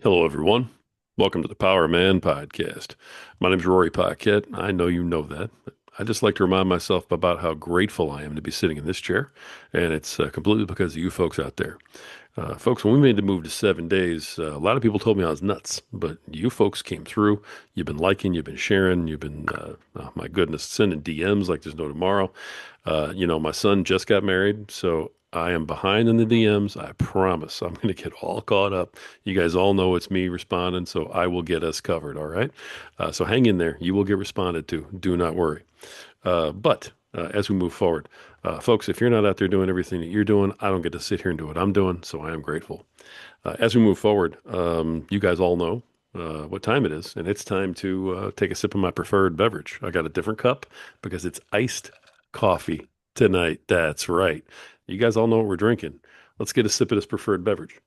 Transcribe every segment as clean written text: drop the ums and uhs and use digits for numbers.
Hello, everyone. Welcome to the Power Man Podcast. My name is Rory Paquette. I know you know that, but I just like to remind myself about how grateful I am to be sitting in this chair, and it's completely because of you folks out there. Folks, when we made the move to 7 days, a lot of people told me I was nuts, but you folks came through. You've been liking, you've been sharing, you've been, oh my goodness, sending DMs like there's no tomorrow. My son just got married, so I am behind in the DMs. I promise I'm going to get all caught up. You guys all know it's me responding, so I will get us covered, all right? So hang in there. You will get responded to. Do not worry. But as we move forward, folks, if you're not out there doing everything that you're doing, I don't get to sit here and do what I'm doing, so I am grateful. As we move forward, you guys all know what time it is, and it's time to take a sip of my preferred beverage. I got a different cup because it's iced coffee tonight. That's right. You guys all know what we're drinking. Let's get a sip of this preferred beverage.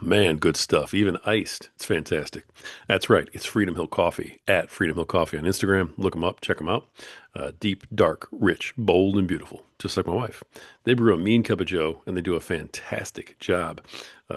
Man, good stuff. Even iced. It's fantastic. That's right. It's Freedom Hill Coffee at Freedom Hill Coffee on Instagram. Look them up, check them out. Deep, dark, rich, bold, and beautiful, just like my wife. They brew a mean cup of Joe, and they do a fantastic job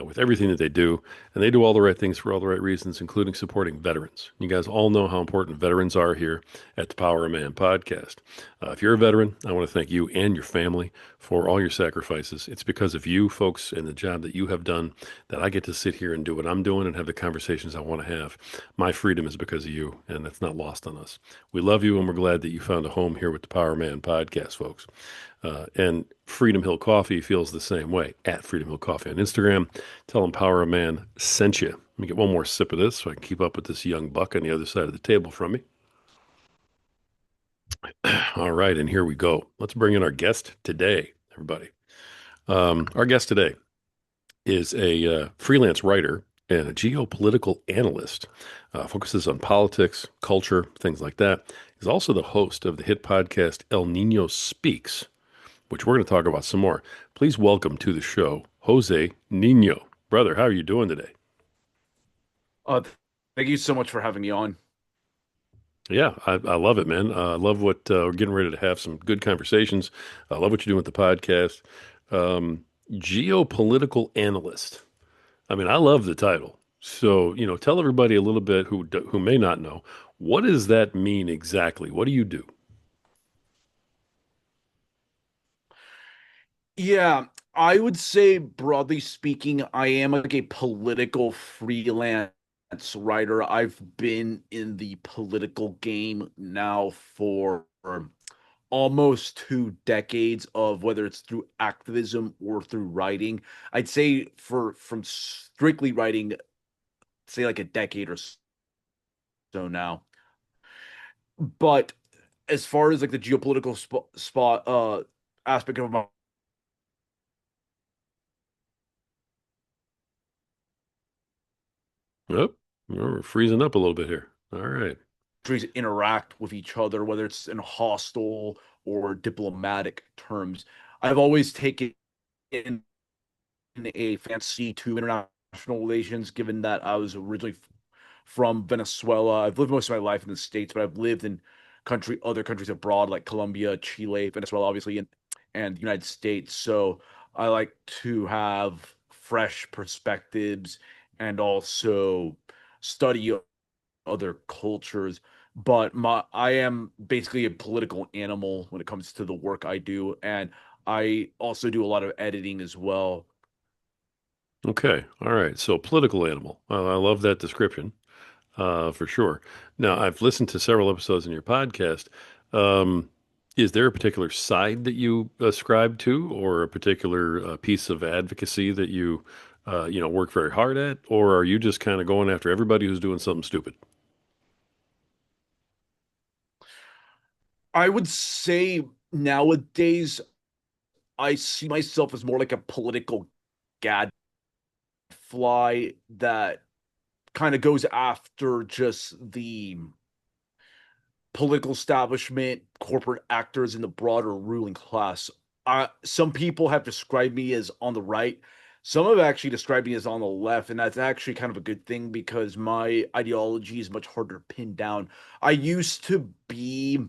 with everything that they do. And they do all the right things for all the right reasons, including supporting veterans. You guys all know how important veterans are here at the Power of Man podcast. If you're a veteran, I want to thank you and your family for all your sacrifices. It's because of you folks and the job that you have done that I get to sit here and do what I'm doing and have the conversations I want to have. My freedom is because of you, and that's not lost on us. We love you, and we're glad that you found a home here with the Power Man podcast, folks. And Freedom Hill Coffee feels the same way at Freedom Hill Coffee on Instagram. Tell them Power Man sent you. Let me get one more sip of this so I can keep up with this young buck on the other side of the table from me. All right, and here we go. Let's bring in our guest today, everybody. Our guest today is a freelance writer and a geopolitical analyst. Focuses on politics, culture, things like that. He's also the host of the hit podcast El Nino Speaks, which we're going to talk about some more. Please welcome to the show, Jose Nino. Brother, how are you doing today? Uh, Thank you so much for having me on. Yeah, I love it, man. I love what we're getting ready to have some good conversations. I love what you're doing with the podcast. Geopolitical analyst. I mean, I love the title. So, tell everybody a little bit who may not know, what does that mean exactly? What do you do? Yeah, I would say broadly speaking, I am like a political freelance writer. I've been in the political game now for almost 2 decades of whether it's through activism or through writing. I'd say for from strictly writing, say like a decade or so now. But as far as like the geopolitical spot aspect of my Oh, we're freezing up a little bit here. All right. countries interact with each other, whether it's in hostile or diplomatic terms. I've always taken a fancy to international relations, given that I was originally from Venezuela. I've lived most of my life in the States, but I've lived in other countries abroad like Colombia, Chile, Venezuela, obviously, and the United States. So I like to have fresh perspectives and also study other cultures. But I am basically a political animal when it comes to the work I do, and I also do a lot of editing as well. Okay. All right. So, political animal. I love that description for sure. Now, I've listened to several episodes in your podcast. Um, is there a particular side that you ascribe to, or a particular piece of advocacy that you work very hard at, or are you just kind of going after everybody who's doing something stupid? I would say nowadays I see myself as more like a political gadfly that kind of goes after just the political establishment, corporate actors, and the broader ruling class. Some people have described me as on the right. Some have actually described me as on the left, and that's actually kind of a good thing because my ideology is much harder to pin down. I used to be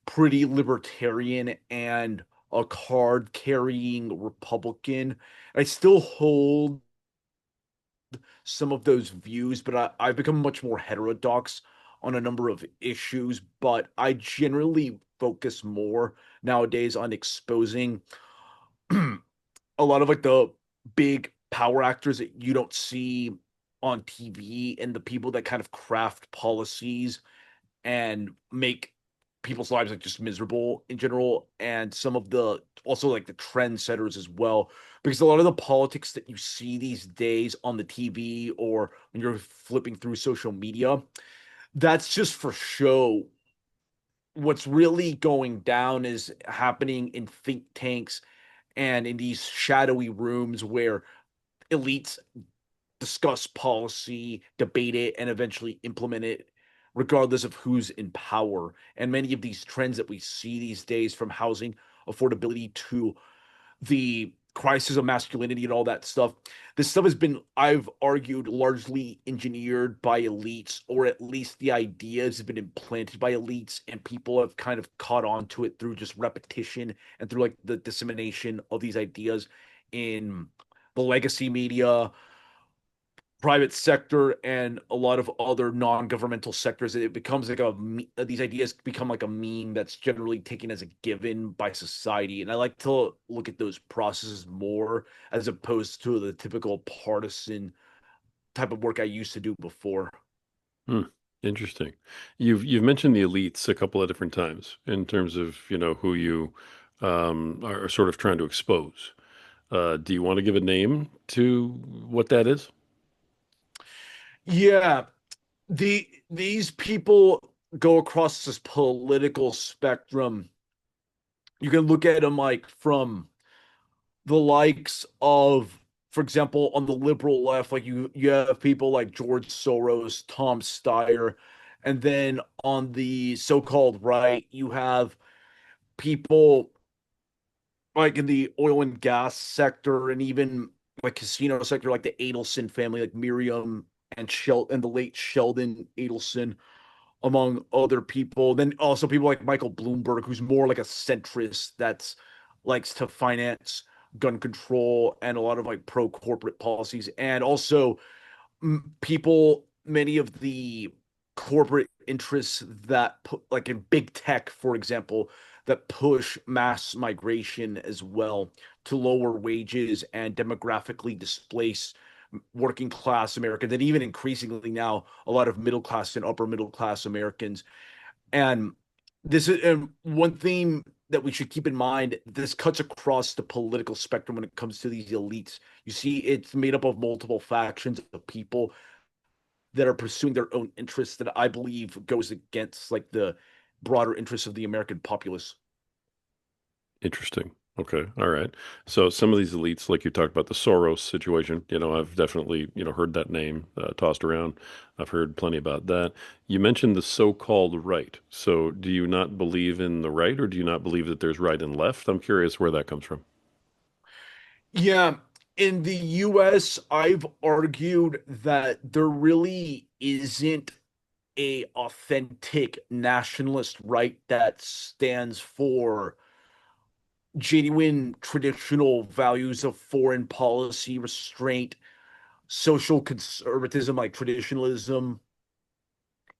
pretty libertarian and a card carrying Republican. I still hold some of those views, but I've become much more heterodox on a number of issues. But I generally focus more nowadays on exposing a lot of like the big power actors that you don't see on TV and the people that kind of craft policies and make people's lives like just miserable in general, and some of the also like the trendsetters as well, because a lot of the politics that you see these days on the TV or when you're flipping through social media, that's just for show. What's really going down is happening in think tanks and in these shadowy rooms where elites discuss policy, debate it, and eventually implement it, regardless of who's in power. And many of these trends that we see these days, from housing affordability to the crisis of masculinity and all that stuff, this stuff has been, I've argued, largely engineered by elites, or at least the ideas have been implanted by elites, and people have kind of caught on to it through just repetition and through like the dissemination of these ideas in the legacy media, private sector, and a lot of other non-governmental sectors. It becomes like these ideas become like a meme that's generally taken as a given by society, and I like to look at those processes more as opposed to the typical partisan type of work I used to do before. Hmm. Interesting. You've mentioned the elites a couple of different times in terms of, who you are sort of trying to expose. Do you want to give a name to what that is? Yeah, these people go across this political spectrum. You can look at them like from the likes of, for example, on the liberal left, like you have people like George Soros, Tom Steyer, and then on the so-called right, you have people like in the oil and gas sector and even like casino sector, like the Adelson family, like Miriam and the late Sheldon Adelson, among other people. Then also people like Michael Bloomberg, who's more like a centrist that's likes to finance gun control and a lot of like pro corporate policies, and also people, many of the corporate interests that put like in big tech, for example, that push mass migration as well to lower wages and demographically displace working class Americans, and even increasingly now a lot of middle class and upper middle class Americans. And this is and one theme that we should keep in mind. This cuts across the political spectrum when it comes to these elites. You see, it's made up of multiple factions of people that are pursuing their own interests that I believe goes against like the broader interests of the American populace. Interesting. Okay. All right. So some of these elites, like you talked about the Soros situation, I've definitely, heard that name tossed around. I've heard plenty about that. You mentioned the so-called right. So do you not believe in the right, or do you not believe that there's right and left? I'm curious where that comes from. Yeah, in the US, I've argued that there really isn't a authentic nationalist right that stands for genuine traditional values of foreign policy, restraint, social conservatism, like traditionalism,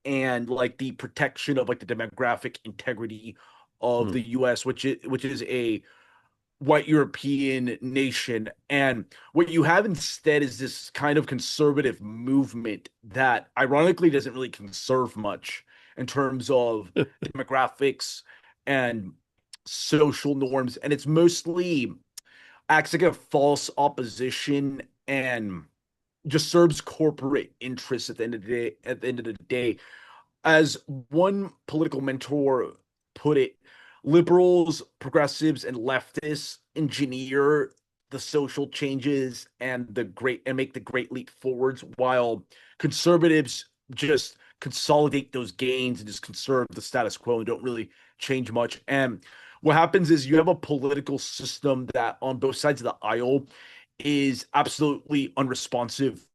and like the protection of like the demographic integrity of Hmm. the US, which is a white European nation. And what you have instead is this kind of conservative movement that ironically doesn't really conserve much in terms of demographics and social norms. And it's mostly acts like a false opposition and just serves corporate interests at the end of the day. At the end of the day, as one political mentor put it, liberals, progressives, and leftists engineer the social changes and make the great leap forwards, while conservatives just consolidate those gains and just conserve the status quo and don't really change much. And what happens is you have a political system that on both sides of the aisle is absolutely unresponsive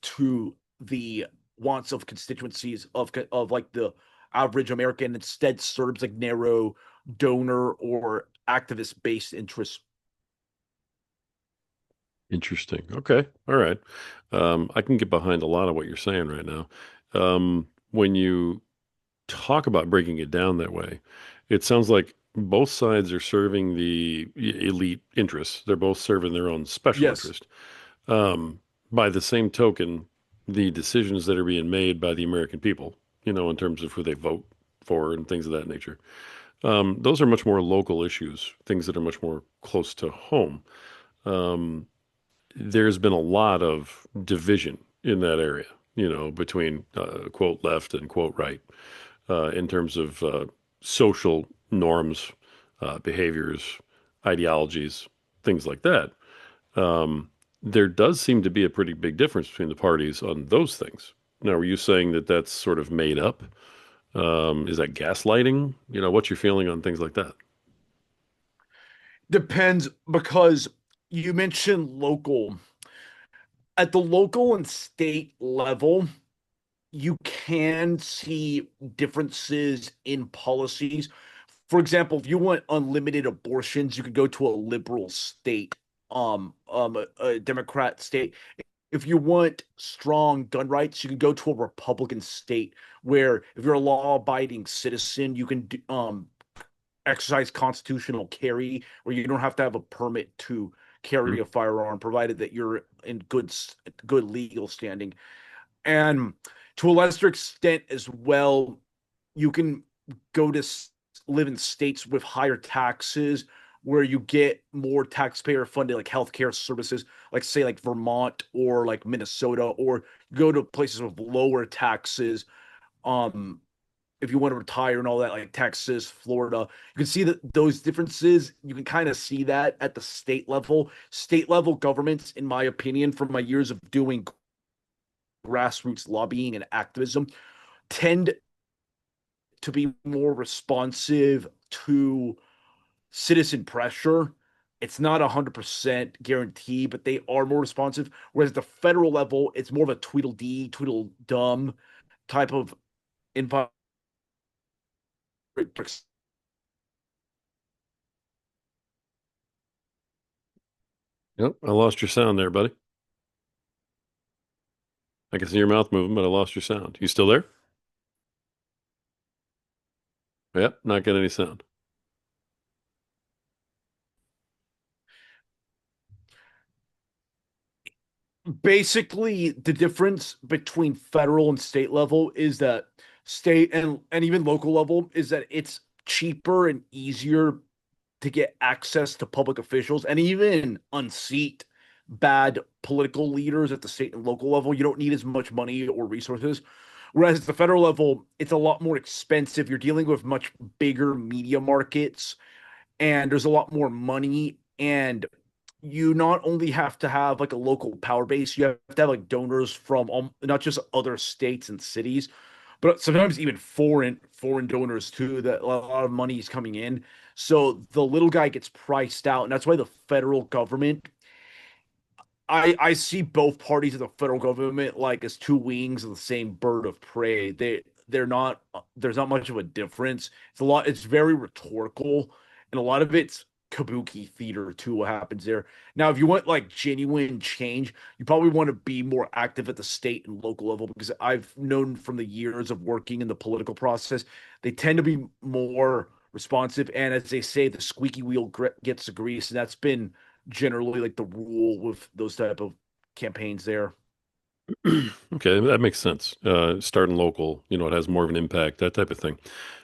to the wants of constituencies of like the average American, instead serves like narrow donor or activist based interests. Interesting. Okay. All right. I can get behind a lot of what you're saying right now. When you talk about breaking it down that way, it sounds like both sides are serving the elite interests. They're both serving their own special Yes. interest. Um, by the same token, the decisions that are being made by the American people, in terms of who they vote for and things of that nature, those are much more local issues, things that are much more close to home. Um, there's been a lot of division in that area, between quote left and quote right, in terms of social norms, behaviors, ideologies, things like that. Um, there does seem to be a pretty big difference between the parties on those things. Now, are you saying that that's sort of made up? Is that gaslighting? What's your feeling on things like that? Depends because you mentioned local. At the local and state level, you can see differences in policies. For example, if you want unlimited abortions, you could go to a liberal state, a Democrat state. If you want strong gun rights, you can go to a Republican state where if you're a law-abiding citizen, you can exercise constitutional carry, where you don't have to have a permit to carry Mhm. a firearm, provided that you're in good legal standing. And to a lesser extent as well, you can go to live in states with higher taxes where you get more taxpayer funded like healthcare services, like say like Vermont or like Minnesota, or go to places with lower taxes. Um, if you want to retire and all that, like Texas, Florida, you can see that those differences. You can kind of see that at the state level. State level governments, in my opinion, from my years of doing grassroots lobbying and activism, tend to be more responsive to citizen pressure. It's not 100% guarantee, but they are more responsive. Whereas at the federal level, it's more of a Tweedledee, Tweedledum type of environment. Yep, I lost your sound there, buddy. I can see your mouth moving, but I lost your sound. You still there? Yep, not getting any sound. Basically, the difference between federal and state level is that state and even local level is that it's cheaper and easier to get access to public officials and even unseat bad political leaders at the state and local level. You don't need as much money or resources. Whereas at the federal level, it's a lot more expensive. You're dealing with much bigger media markets and there's a lot more money. And you not only have to have like a local power base, you have to have like donors from not just other states and cities, but sometimes even foreign donors too. That a lot of money is coming in, so the little guy gets priced out, and that's why the federal government. I see both parties of the federal government like as two wings of the same bird of prey. They're not there's not much of a difference. It's very rhetorical and a lot of it's kabuki theater too what happens there. Now if you want like genuine change, you probably want to be more active at the state and local level because I've known from the years of working in the political process, they tend to be more responsive and as they say the squeaky wheel gets the grease and that's been generally like the rule with those type of campaigns there. Okay, that makes sense. Starting local, it has more of an impact, that type of thing.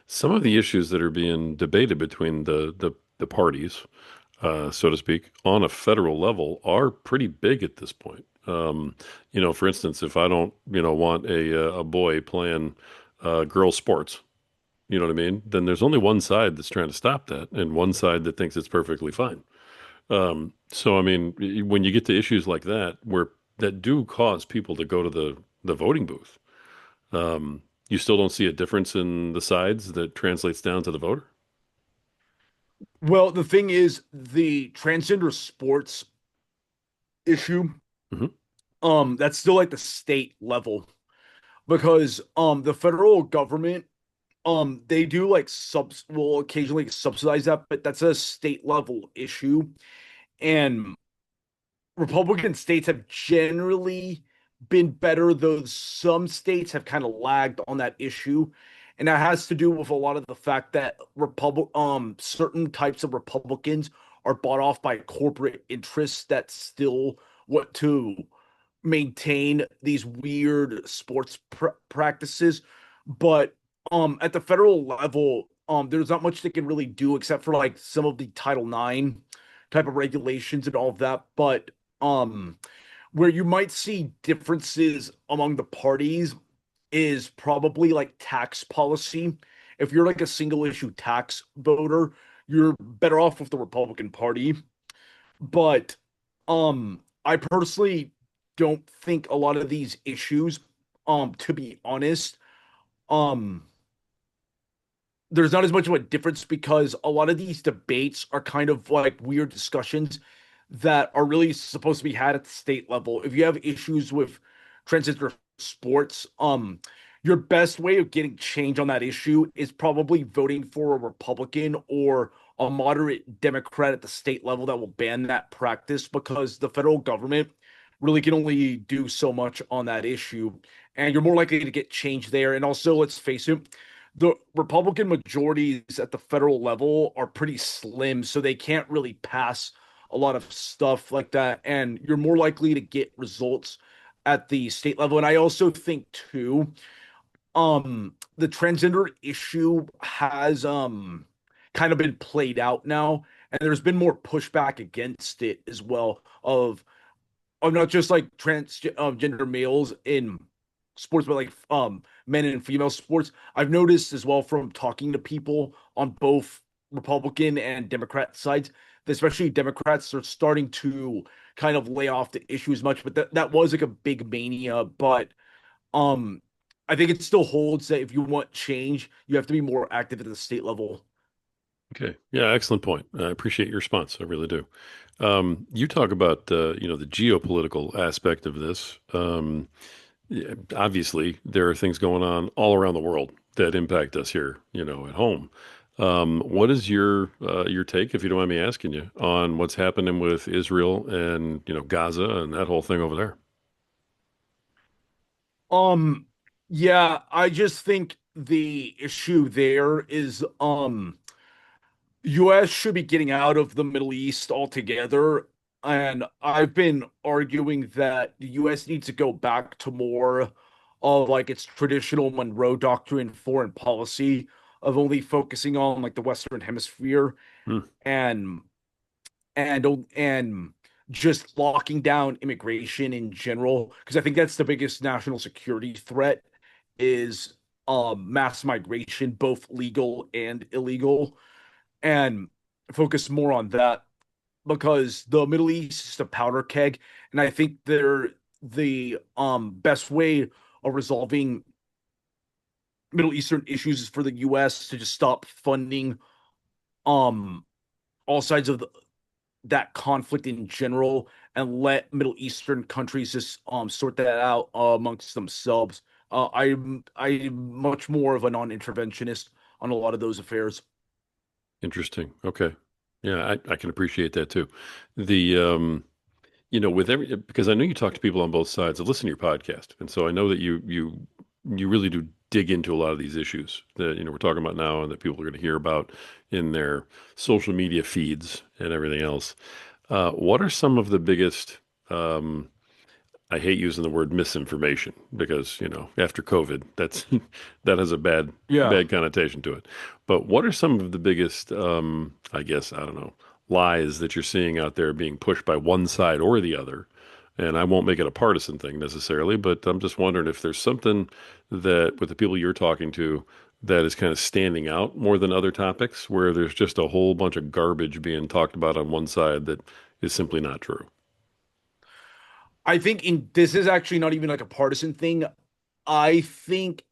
Some of the issues that are being debated between the parties, so to speak, on a federal level are pretty big at this point. For instance, if I don't, want a boy playing girl sports, you know what I mean? Then there's only one side that's trying to stop that, and one side that thinks it's perfectly fine. So I mean, when you get to issues like that, where that do cause people to go to the voting booth, you still don't see a difference in the sides that translates down to the voter. Well, the thing is, the transgender sports issue, Hmm. that's still like the state level because the federal government they do like subs will occasionally subsidize that, but that's a state level issue. And Republican states have generally been better, though some states have kind of lagged on that issue. And that has to do with a lot of the fact that certain types of Republicans are bought off by corporate interests that still want to maintain these weird sports practices. But at the federal level, there's not much they can really do except for like some of the Title IX type of regulations and all of that. But um where you might see differences among the parties is probably like tax policy. If you're like a single issue tax voter, you're better off with the Republican Party. But I personally don't think a lot of these issues, to be honest, um there's not as much of a difference because a lot of these debates are kind of like weird discussions that are really supposed to be had at the state level. If you have issues with transgender sports, your best way of getting change on that issue is probably voting for a Republican or a moderate Democrat at the state level that will ban that practice because the federal government really can only do so much on that issue. And you're more likely to get change there. And also, let's face it, the Republican majorities at the federal level are pretty slim, so they can't really pass a lot of stuff like that. And you're more likely to get results at the state level. And I also think too, the transgender issue has kind of been played out now, and there's been more pushback against it as well of not just like transgender males in sports, but like men and female sports. I've noticed as well from talking to people on both Republican and Democrat sides, that especially Democrats are starting to kind of lay off the issue as much. But that was like a big mania. But um I think it still holds that if you want change, you have to be more active at the state level. Okay. Yeah, excellent point. I appreciate your response. I really do. You talk about the geopolitical aspect of this. Yeah, obviously, there are things going on all around the world that impact us here, at home. What is your take, if you don't mind me asking you, on what's happening with Israel and Gaza and that whole thing over there? Um, yeah, I just think the issue there is US should be getting out of the Middle East altogether. And I've been arguing that the US needs to go back to more of like its traditional Monroe Doctrine foreign policy of only focusing on like the Western Hemisphere Hmm, and and just locking down immigration in general, because I think that's the biggest national security threat is mass migration, both legal and illegal, and focus more on that because the Middle East is a powder keg, and I think they're the best way of resolving Middle Eastern issues is for the US to just stop funding um all sides of that conflict in general and let Middle Eastern countries just sort that out amongst themselves. I'm much more of a non-interventionist on a lot of those affairs. interesting. Okay. Yeah, I can appreciate that too. The with every because I know you talk to people on both sides. I listen to your podcast, and so I know that you really do dig into a lot of these issues that we're talking about now, and that people are going to hear about in their social media feeds and everything else. What are some of the biggest? I hate using the word misinformation because after COVID, that's that has a Yeah. bad connotation to it. But what are some of the biggest? I guess I don't know lies that you're seeing out there being pushed by one side or the other. And I won't make it a partisan thing necessarily, but I'm just wondering if there's something that with the people you're talking to that is kind of standing out more than other topics where there's just a whole bunch of garbage being talked about on one side that is simply not true. I think in this is actually not even like a partisan thing. I think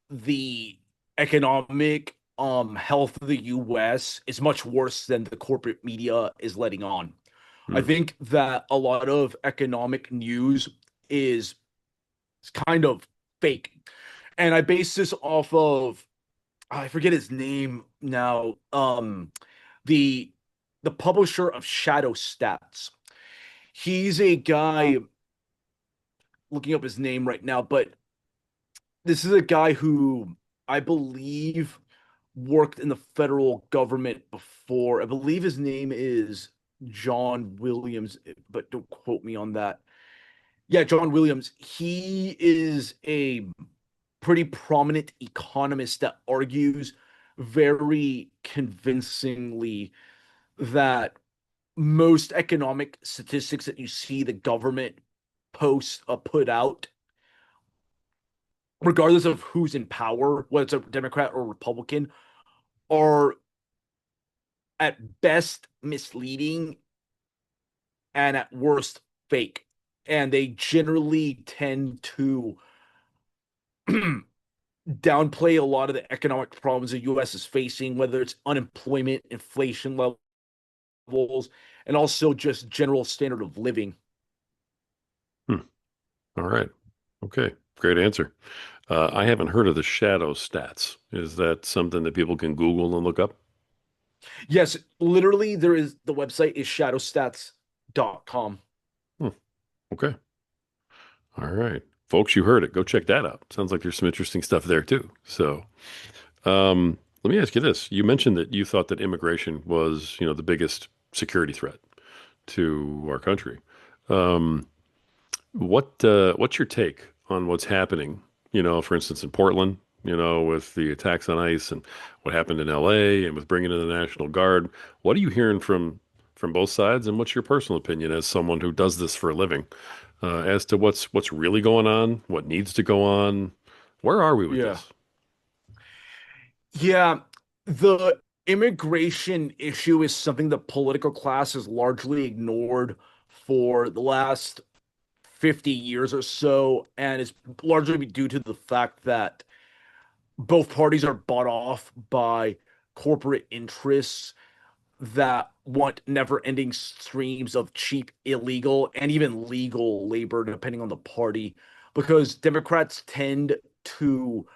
the economic health of the US is much worse than the corporate media is letting on. I Hmm. think that a lot of economic news is kind of fake. And I base this off of I forget his name now. The publisher of Shadow Stats. He's a guy looking up his name right now, but this is a guy who I believe worked in the federal government before. I believe his name is John Williams, but don't quote me on that. Yeah, John Williams. He is a pretty prominent economist that argues very convincingly that most economic statistics that you see the government post put out, regardless of who's in power, whether it's a Democrat or Republican, are at best misleading and at worst fake. And they generally tend to downplay a lot of the economic problems the US is facing, whether it's unemployment, inflation levels, and also just general standard of living. Hmm. All right. Okay. Great answer. I haven't heard of the shadow stats. Is that something that people can Google and look up? Yes, literally, there is the website is shadowstats.com. Hmm. Okay. All right. Folks, you heard it. Go check that out. Sounds like there's some interesting stuff there too. Let me ask you this. You mentioned that you thought that immigration was, the biggest security threat to our country. Um, what's your take on what's happening? For instance, in Portland, with the attacks on ICE and what happened in LA and with bringing in the National Guard. What are you hearing from both sides, and what's your personal opinion as someone who does this for a living, as to what's really going on, what needs to go on? Where are we with Yeah. this? Yeah. The immigration issue is something the political class has largely ignored for the last 50 years or so. And it's largely due to the fact that both parties are bought off by corporate interests that want never-ending streams of cheap, illegal, and even legal labor, depending on the party, because Democrats tend to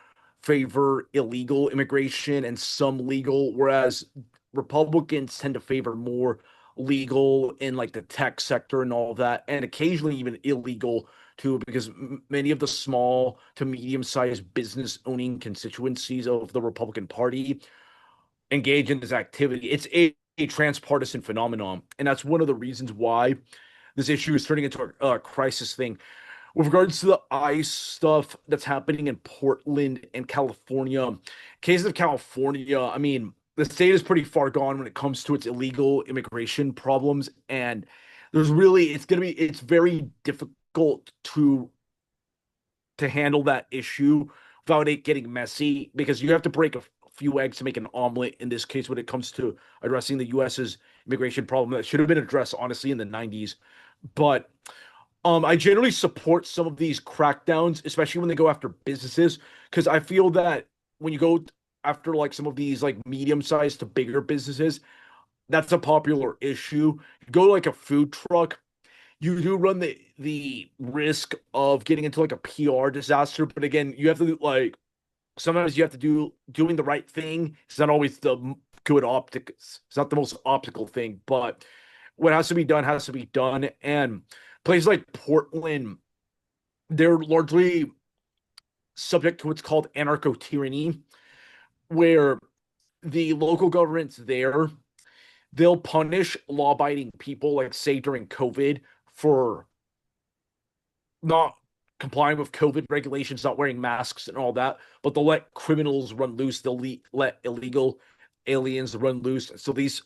favor illegal immigration and some legal, whereas Republicans tend to favor more legal in like the tech sector and all that, and occasionally even illegal too, because many of the small to medium-sized business owning constituencies of the Republican Party engage in this activity. It's a transpartisan phenomenon, and that's one of the reasons why this issue is turning into a crisis thing. With regards to the ICE stuff that's happening in Portland and California, case of California, I mean, the state is pretty far gone when it comes to its illegal immigration problems, and it's very difficult to handle that issue without it getting messy because you have to break a few eggs to make an omelet in this case when it comes to addressing the US's immigration problem that should have been addressed honestly in the 90s. But I generally support some of these crackdowns, especially when they go after businesses, because I feel that when you go after like some of these like medium-sized to bigger businesses, that's a popular issue. Go to like a food truck, you do run the risk of getting into like a PR disaster, but again, you have to like sometimes you have to doing the right thing. It's not always the good optics. It's not the most optical thing, but what has to be done has to be done. And places like Portland, they're largely subject to what's called anarcho tyranny, where the local governments there they'll punish law abiding people, like say during COVID, for not complying with COVID regulations, not wearing masks and all that, but they'll let criminals run loose. They'll let illegal aliens run loose. So these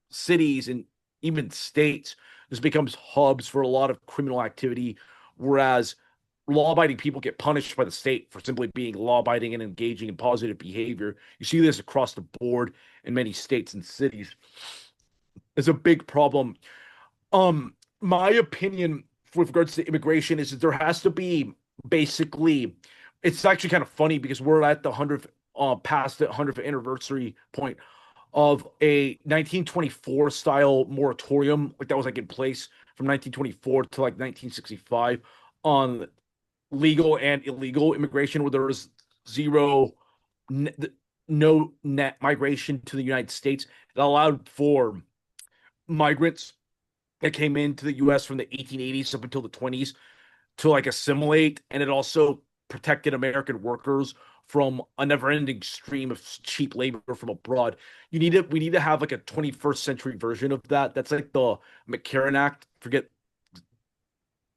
cities and even states just becomes hubs for a lot of criminal activity, whereas law-abiding people get punished by the state for simply being law-abiding and engaging in positive behavior. You see this across the board in many states and cities. It's a big problem. My opinion with regards to immigration is that there has to be basically. It's actually kind of funny because we're at the 100th, past the 100th anniversary point of a 1924 style moratorium, like that was like in place from 1924 to like 1965 on legal and illegal immigration, where there was zero, no net migration to the United States. It allowed for migrants that came into the US from the 1880s up until the 20s to like assimilate, and it also protected American workers from a never-ending stream of cheap labor from abroad. We need to have like a 21st century version of that. That's like the McCarran Act. Forget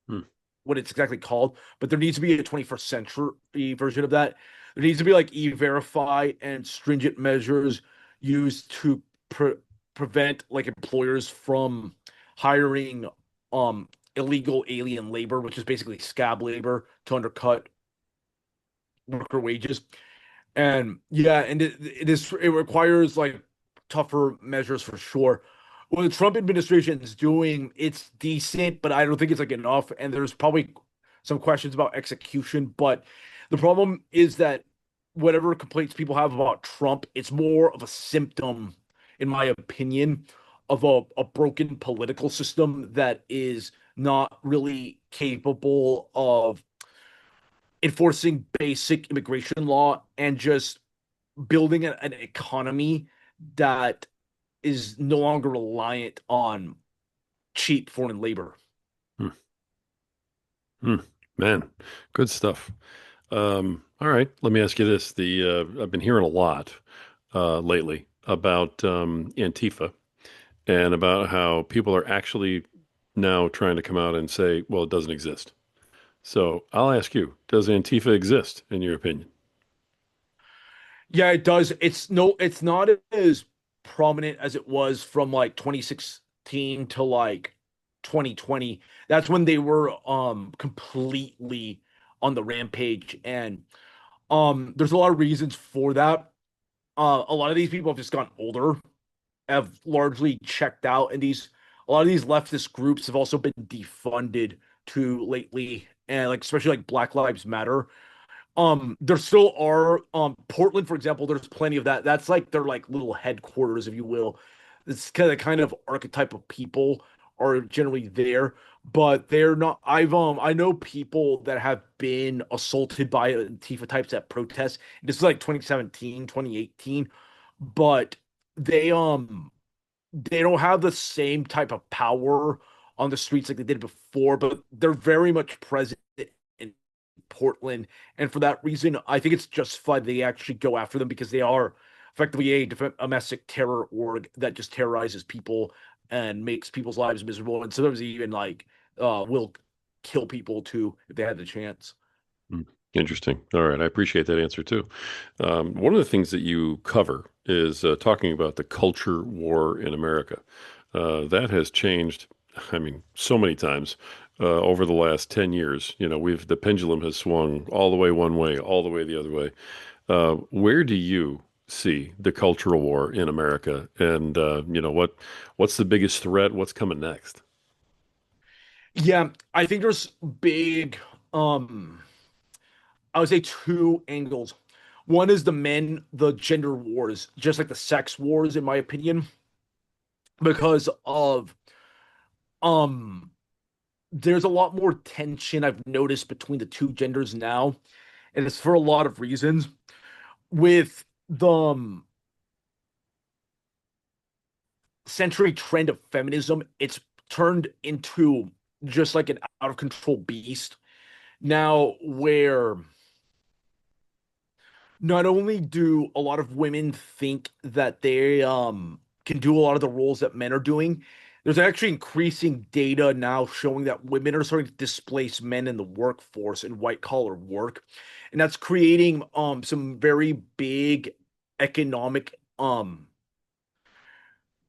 Hmm. what it's exactly called, but there needs to be a 21st century version of that. There needs to be like e-verify and stringent measures used to prevent like employers from hiring um illegal alien labor, which is basically scab labor to undercut worker wages. And yeah, and it requires like tougher measures for sure. What the Trump administration is doing, it's decent, but I don't think it's like enough. And there's probably some questions about execution. But the problem is that whatever complaints people have about Trump, it's more of a symptom, in my opinion, of a broken political system that is not really capable of enforcing basic immigration law and just building an economy that is no longer reliant on cheap foreign labor. Hmm. Hmm. Man, good stuff. All right, let me ask you this. The I've been hearing a lot lately about Antifa and about how people are actually now trying to come out and say, well, it doesn't exist. So I'll ask you, does Antifa exist in your opinion? Yeah, it does. It's not as prominent as it was from like 2016 to like 2020. That's when they were completely on the rampage. And there's a lot of reasons for that. A lot of these people have just gotten older, have largely checked out, and these a lot of these leftist groups have also been defunded too lately, and like especially like Black Lives Matter. There still are Portland, for example, there's plenty of that. That's like their like little headquarters, if you will. It's kind of archetype of people are generally there, but they're not. I know people that have been assaulted by Antifa types at protests. This is like 2017, 2018, but they they don't have the same type of power on the streets like they did before, but they're very much present in Portland. And for that reason, I think it's justified they actually go after them because they are effectively a domestic terror org that just terrorizes people and makes people's lives miserable. And sometimes even like will kill people too if they had the chance. Hmm. Interesting. All right, I appreciate that answer too. One of the things that you cover is talking about the culture war in America. That has changed, I mean, so many times over the last 10 years. You know, the pendulum has swung all the way one way, all the way the other way. Where do you see the cultural war in America? And what's the biggest threat? What's coming next? Yeah, I think there's big um I would say two angles. One is the gender wars, just like the sex wars, in my opinion, because of um, there's a lot more tension I've noticed between the two genders now, and it's for a lot of reasons. With the century trend of feminism, it's turned into just like an out of control beast now, where not only do a lot of women think that they can do a lot of the roles that men are doing, there's actually increasing data now showing that women are starting to displace men in the workforce in white collar work. And that's creating some very big economic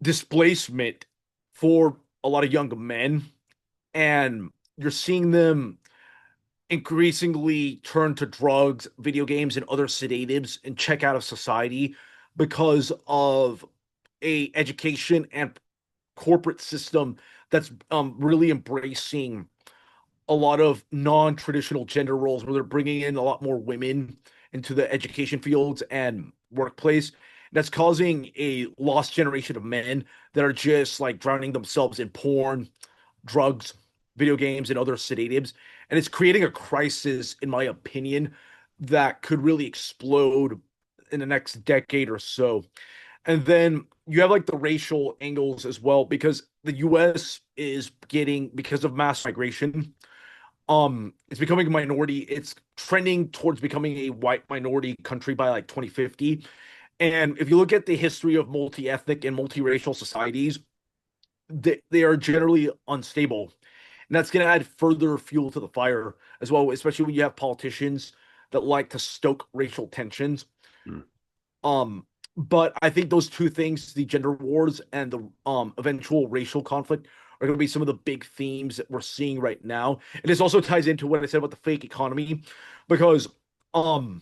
displacement for a lot of young men. And you're seeing them increasingly turn to drugs, video games, and other sedatives and check out of society because of a education and corporate system that's really embracing a lot of non-traditional gender roles where they're bringing in a lot more women into the education fields and workplace. That's causing a lost generation of men that are just like drowning themselves in porn, drugs, video games, and other sedatives. And it's creating a crisis, in my opinion, that could really explode in the next decade or so. And then you have like the racial angles as well because the US is getting because of mass migration, it's becoming a minority. It's trending towards becoming a white minority country by like 2050. And if you look at the history of multi-ethnic and multiracial societies, they are generally unstable. And that's going to add further fuel to the fire as well, especially when you have politicians that like to stoke racial tensions. Mm. Um, but I think those two things, the gender wars and the eventual racial conflict, are going to be some of the big themes that we're seeing right now. And this also ties into what I said about the fake economy, because um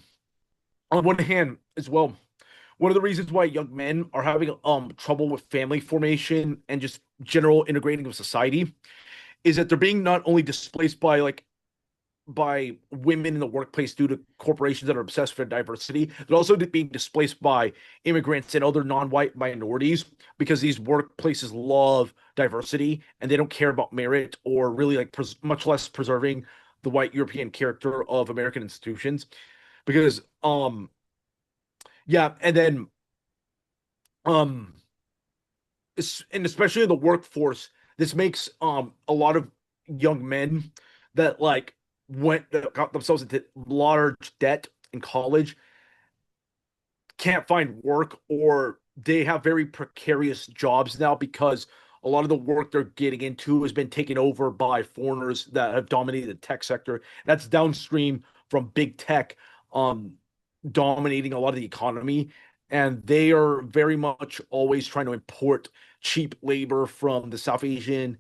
on one hand as well, one of the reasons why young men are having trouble with family formation and just general integrating of society is that they're being not only displaced by women in the workplace due to corporations that are obsessed with diversity. They're also being displaced by immigrants and other non-white minorities because these workplaces love diversity and they don't care about merit or really like much less preserving the white European character of American institutions. Because yeah, and then um and especially in the workforce, this makes a lot of young men that like went that got themselves into large debt in college can't find work, or they have very precarious jobs now because a lot of the work they're getting into has been taken over by foreigners that have dominated the tech sector. That's downstream from big tech um dominating a lot of the economy, and they are very much always trying to import cheap labor from the South Asian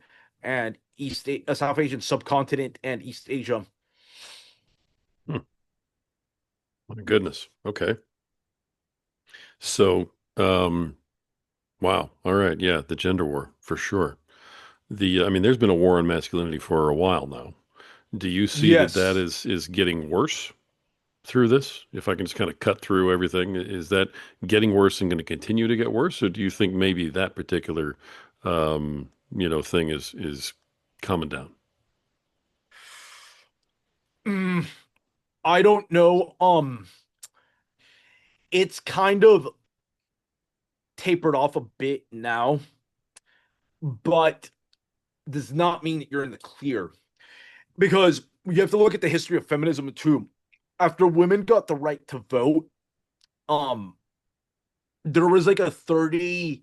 subcontinent and East Asia. Hmm. My goodness. Okay. So, wow. All right. Yeah, the gender war for sure. I mean, there's been a war on masculinity for a while now. Do you see that that Yes. is getting worse through this? If I can just kind of cut through everything, is that getting worse and going to continue to get worse, or do you think maybe that particular, thing is coming down? Mm, I don't know. It's kind of tapered off a bit now, but does not mean that you're in the clear because you have to look at the history of feminism too. After women got the right to vote, um, there was like a 30-year,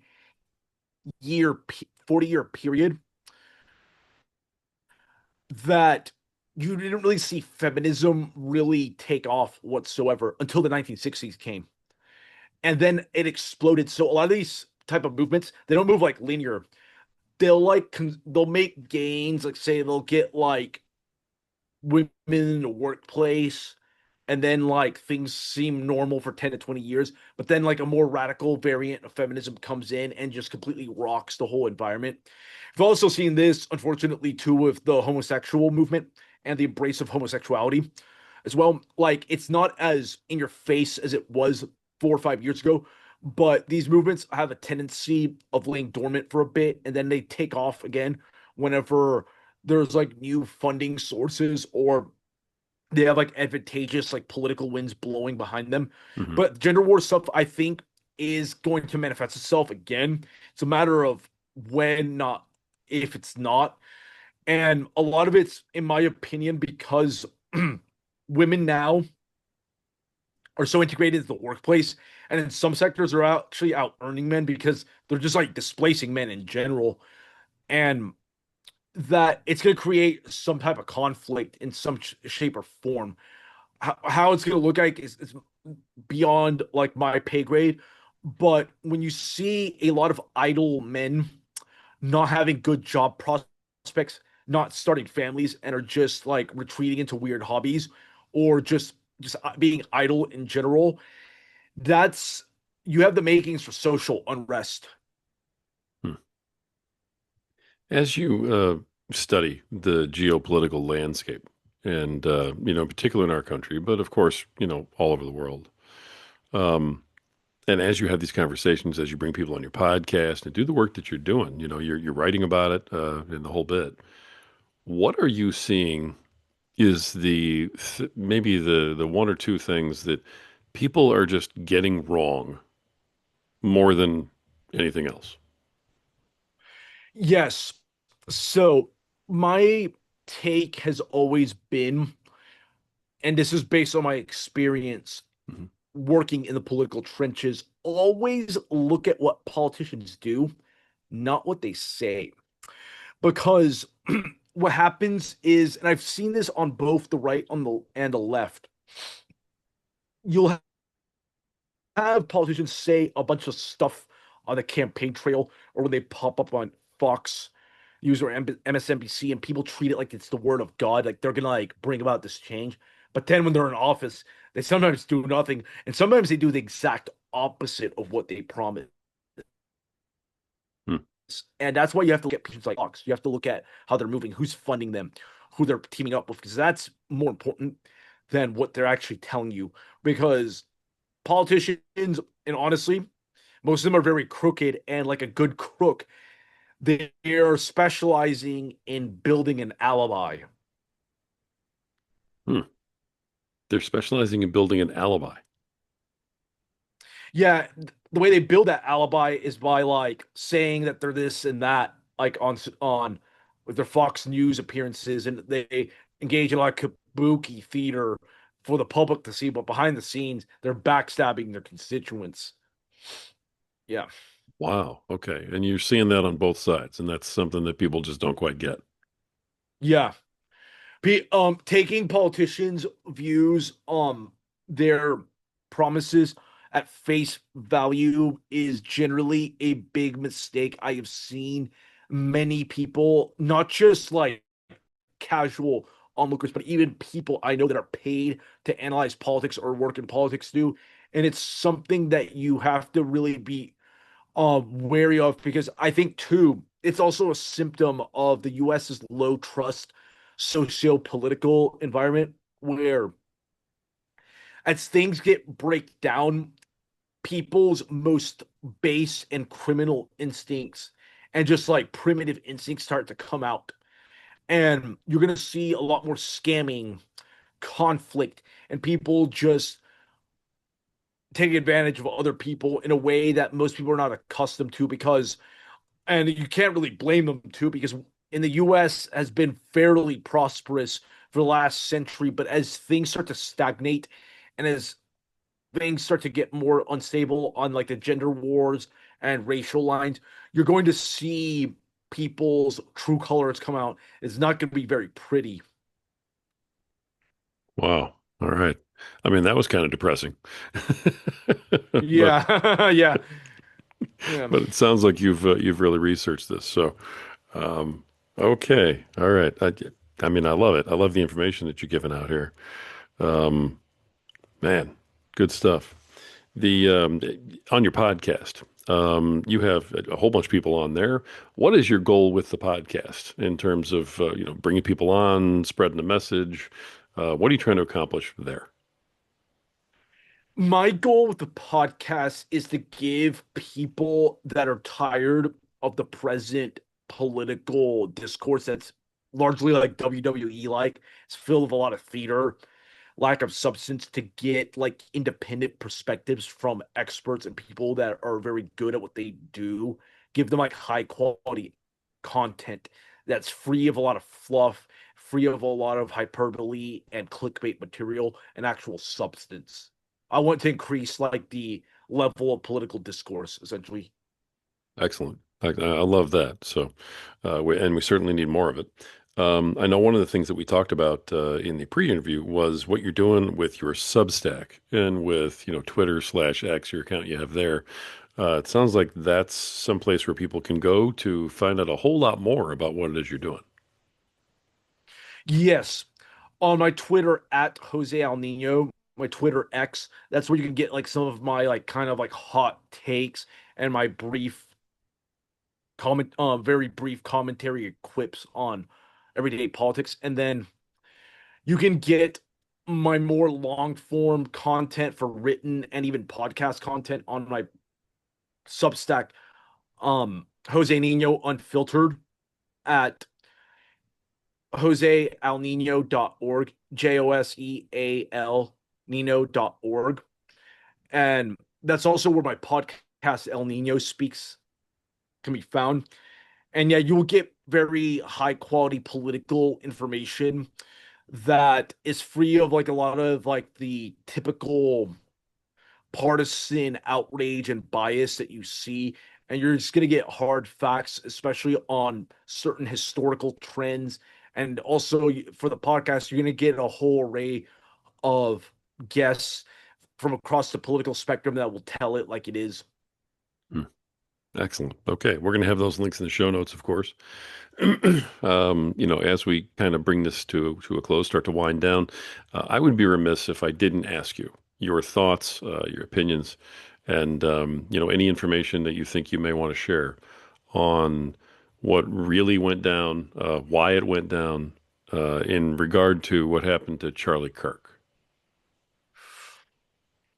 40-year period that you didn't really see feminism really take off whatsoever until the 1960s came. And then it exploded. So a lot of these type of movements, they don't move like linear. They'll make gains, like say they'll get like women in the workplace, and then like things seem normal for 10 to 20 years, but then like a more radical variant of feminism comes in and just completely rocks the whole environment. We've also seen this unfortunately too with the homosexual movement and the embrace of homosexuality as well. Like it's not as in your face as it was 4 or 5 years ago, but these movements have a tendency of laying dormant for a bit and then they take off again whenever there's like new funding sources or they have like advantageous like political winds blowing behind them. Hmm. But gender war stuff, I think, is going to manifest itself again. It's a matter of when, not if it's not. And a lot of it's, in my opinion, because women now are so integrated into the workplace, and in some sectors are actually out earning men because they're just like displacing men in general. And that it's going to create some type of conflict in some shape or form. How it's going to look like is beyond like my pay grade. But when you see a lot of idle men not having good job prospects, not starting families, and are just like retreating into weird hobbies or just being idle in general, that's you have the makings for social unrest. Hmm. As you study the geopolitical landscape, and in particular in our country, but of course, all over the world. Um, and as you have these conversations, as you bring people on your podcast and do the work that you're doing, you're writing about it in the whole bit. What are you seeing is maybe the one or two things that people are just getting wrong more than anything else? Yes. So my take has always been, and this is based on my experience Mhm. working in the political trenches, always look at what politicians do, not what they say. Because what happens is, and I've seen this on both the right on the and the left, you'll have politicians say a bunch of stuff on the campaign trail or when they pop up on Fox News or MSNBC, and people treat it like it's the word of God, like they're gonna like bring about this change. But then when they're in office, they sometimes do nothing, and sometimes they do the exact opposite of what they promise. Hmm. And that's why you have to look at patients like Fox. You have to look at how they're moving, who's funding them, who they're teaming up with, because that's more important than what they're actually telling you. Because politicians, and honestly, most of them are very crooked, and like a good crook, they're specializing in building an alibi. Hmm. They're specializing in building an alibi. Yeah, the way they build that alibi is by like saying that they're this and that, like on with their Fox News appearances, and they engage in like kabuki theater for the public to see, but behind the scenes, they're backstabbing their constituents. Yeah, Wow. Okay. And you're seeing that on both sides, and that's something that people just don't quite get. yeah. Taking politicians' views, their promises at face value is generally a big mistake. I have seen many people, not just like casual onlookers, but even people I know that are paid to analyze politics or work in politics do. And it's something that you have to really be wary of, because I think too it's also a symptom of the US's low trust socio-political environment, where as things get break down, people's most base and criminal instincts and just like primitive instincts start to come out, and you're going to see a lot more scamming, conflict, and people just taking advantage of other people in a way that most people are not accustomed to. Because, and you can't really blame them too, because in the US has been fairly prosperous for the last century, but as things start to stagnate and as things start to get more unstable on like the gender wars and racial lines, you're going to see people's true colors come out. It's not going to be very pretty. Wow. All right. I mean, that was kind of depressing. But Yeah. Yeah. Yeah. but it sounds like you've really researched this. So, um, okay. All right. I mean, I love it. I love the information that you're giving out here. Um, Man, good stuff. The On your podcast, you have a whole bunch of people on there. What is your goal with the podcast in terms of bringing people on, spreading the message? What are you trying to accomplish there? My goal with the podcast is to give people that are tired of the present political discourse that's largely like WWE like. It's filled with a lot of theater, lack of substance, to get like independent perspectives from experts and people that are very good at what they do. Give them like high quality content that's free of a lot of fluff, free of a lot of hyperbole and clickbait material, and actual substance. I want to increase like the level of political discourse, essentially. Excellent. I love that. So, we certainly need more of it. I know one of the things that we talked about in the pre-interview was what you're doing with your Substack and with, Twitter/X, your account you have there. It sounds like that's someplace where people can go to find out a whole lot more about what it is you're doing. Yes, on my Twitter at Jose Al Nino, my Twitter X, that's where you can get like some of my like kind of like hot takes and my very brief commentary quips on everyday politics. And then you can get my more long form content for written and even podcast content on my Substack, Jose Nino Unfiltered, at josealnino.org, JOSEAL Nino.org. And that's also where my podcast El Nino speaks can be found. And yeah, you will get very high quality political information that is free of like a lot of like the typical partisan outrage and bias that you see. And you're just going to get hard facts, especially on certain historical trends. And also for the podcast, you're going to get a whole array of guests from across the political spectrum that will tell it like it is. Hmm. Excellent. Okay, we're going to have those links in the show notes, of course. As we kind of bring this to a close, start to wind down, I would be remiss if I didn't ask you your thoughts, your opinions, and any information that you think you may want to share on what really went down, why it went down, in regard to what happened to Charlie Kirk.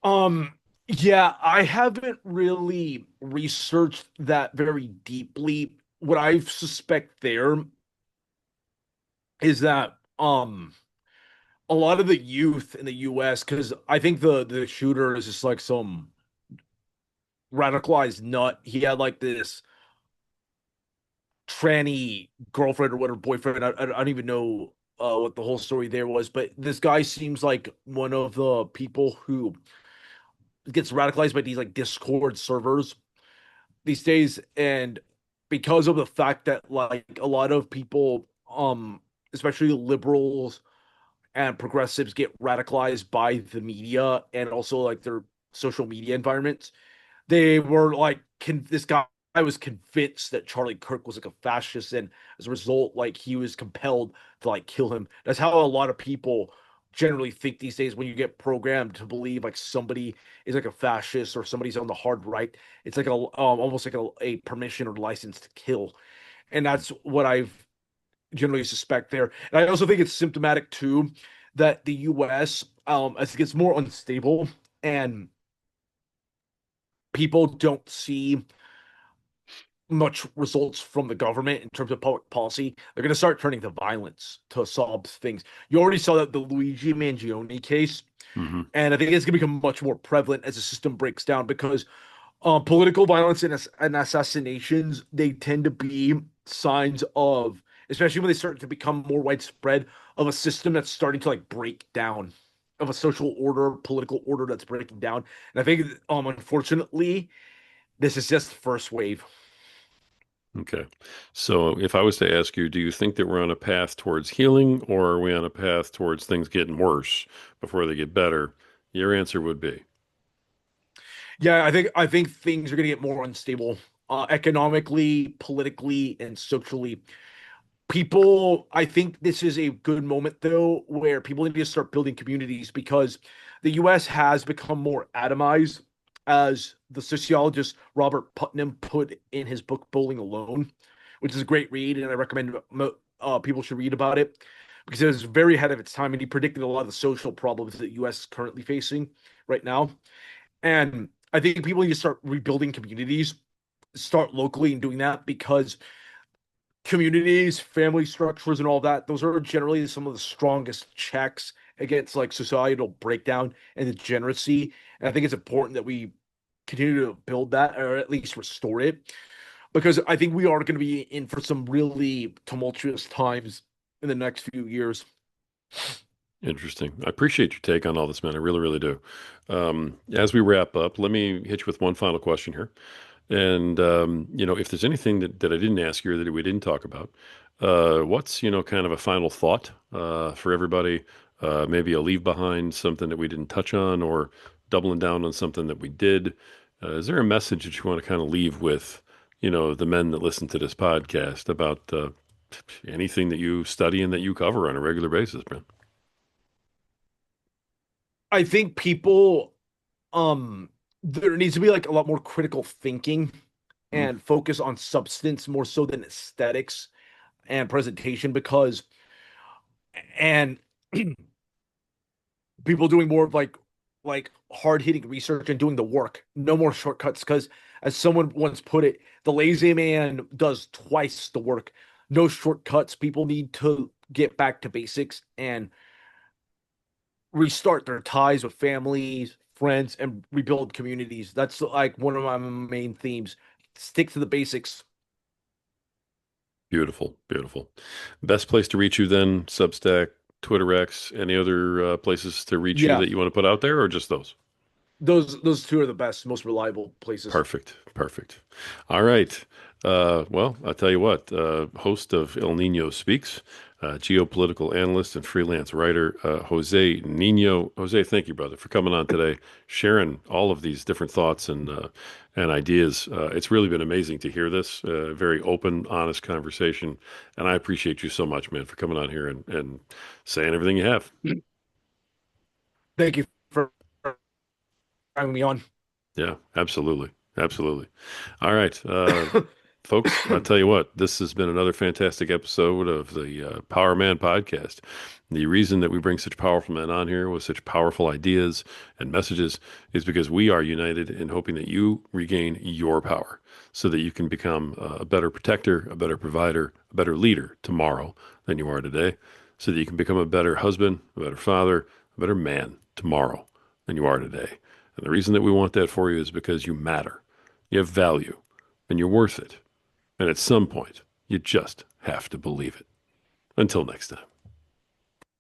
Um, yeah, I haven't really researched that very deeply. What I suspect there is that a lot of the youth in the US, because I think the shooter is just like some radicalized nut. He had like this tranny girlfriend or whatever boyfriend. I don't even know what the whole story there was, but this guy seems like one of the people who gets radicalized by these like Discord servers these days. And because of the fact that like a lot of people, especially liberals and progressives, get radicalized by the media and also like their social media environments, they were like this guy was convinced that Charlie Kirk was like a fascist, and as a result, like he was compelled to like kill him. That's how a lot of people generally think these days when you get programmed to believe like somebody is like a fascist or somebody's on the hard right. It's like a almost like a permission or license to kill, and that's what I've generally suspect there. And I also think it's symptomatic too that the U.S. As it gets more unstable and people don't see much results from the government in terms of public policy, they're going to start turning to violence to solve things. You already saw that the Luigi Mangione case, Hmm. and I think it's going to become much more prevalent as the system breaks down because political violence and assassinations, they tend to be signs of, especially when they start to become more widespread, of a system that's starting to like break down, of a social order, political order that's breaking down. And I think, unfortunately, this is just the first wave. Okay. So if I was to ask you, do you think that we're on a path towards healing or are we on a path towards things getting worse before they get better? Your answer would be, Yeah, I think things are going to get more unstable, economically, politically, and socially. People, I think this is a good moment though, where people need to start building communities because the U.S. has become more atomized, as the sociologist Robert Putnam put in his book Bowling Alone, which is a great read, and I recommend people should read about it because it was very ahead of its time, and he predicted a lot of the social problems that the U.S. is currently facing right now. And I think people need to start rebuilding communities, start locally and doing that because communities, family structures, and all that, those are generally some of the strongest checks against like societal breakdown and degeneracy. And I think it's important that we continue to build that or at least restore it because I think we are going to be in for some really tumultuous times in the next few years. interesting. I appreciate your take on all this, man. I really, really do. As we wrap up, let me hit you with one final question here. And, if there's anything that I didn't ask you or that we didn't talk about, what's, kind of a final thought for everybody? Maybe a leave behind, something that we didn't touch on, or doubling down on something that we did. Is there a message that you want to kind of leave with, the men that listen to this podcast about anything that you study and that you cover on a regular basis, man? I think people, there needs to be like a lot more critical thinking Mm, and focus on substance more so than aesthetics and presentation because and people doing more of like hard hitting research and doing the work. No more shortcuts because as someone once put it, the lazy man does twice the work. No shortcuts. People need to get back to basics and restart their ties with families, friends, and rebuild communities. That's like one of my main themes. Stick to the basics. Beautiful, beautiful. Best place to reach you then, Substack, Twitter X, any other places to reach you Yeah, that you want to put out there, or just those? those two are the best, most reliable places. Perfect. Perfect. All right. Well, I'll tell you what, host of El Nino Speaks, geopolitical analyst and freelance writer, Jose Nino. Jose, thank you, brother, for coming on today, sharing all of these different thoughts and ideas. It's really been amazing to hear this, very open, honest conversation. And I appreciate you so much, man, for coming on here and saying everything you have. Thank you for having me on. Yeah, absolutely. Absolutely. All right. Folks, I'll tell you what, this has been another fantastic episode of the Power Man podcast. The reason that we bring such powerful men on here with such powerful ideas and messages is because we are united in hoping that you regain your power so that you can become a better protector, a better provider, a better leader tomorrow than you are today, so that you can become a better husband, a better father, a better man tomorrow than you are today. And the reason that we want that for you is because you matter. You have value and you're worth it. And at some point, you just have to believe it. Until next time.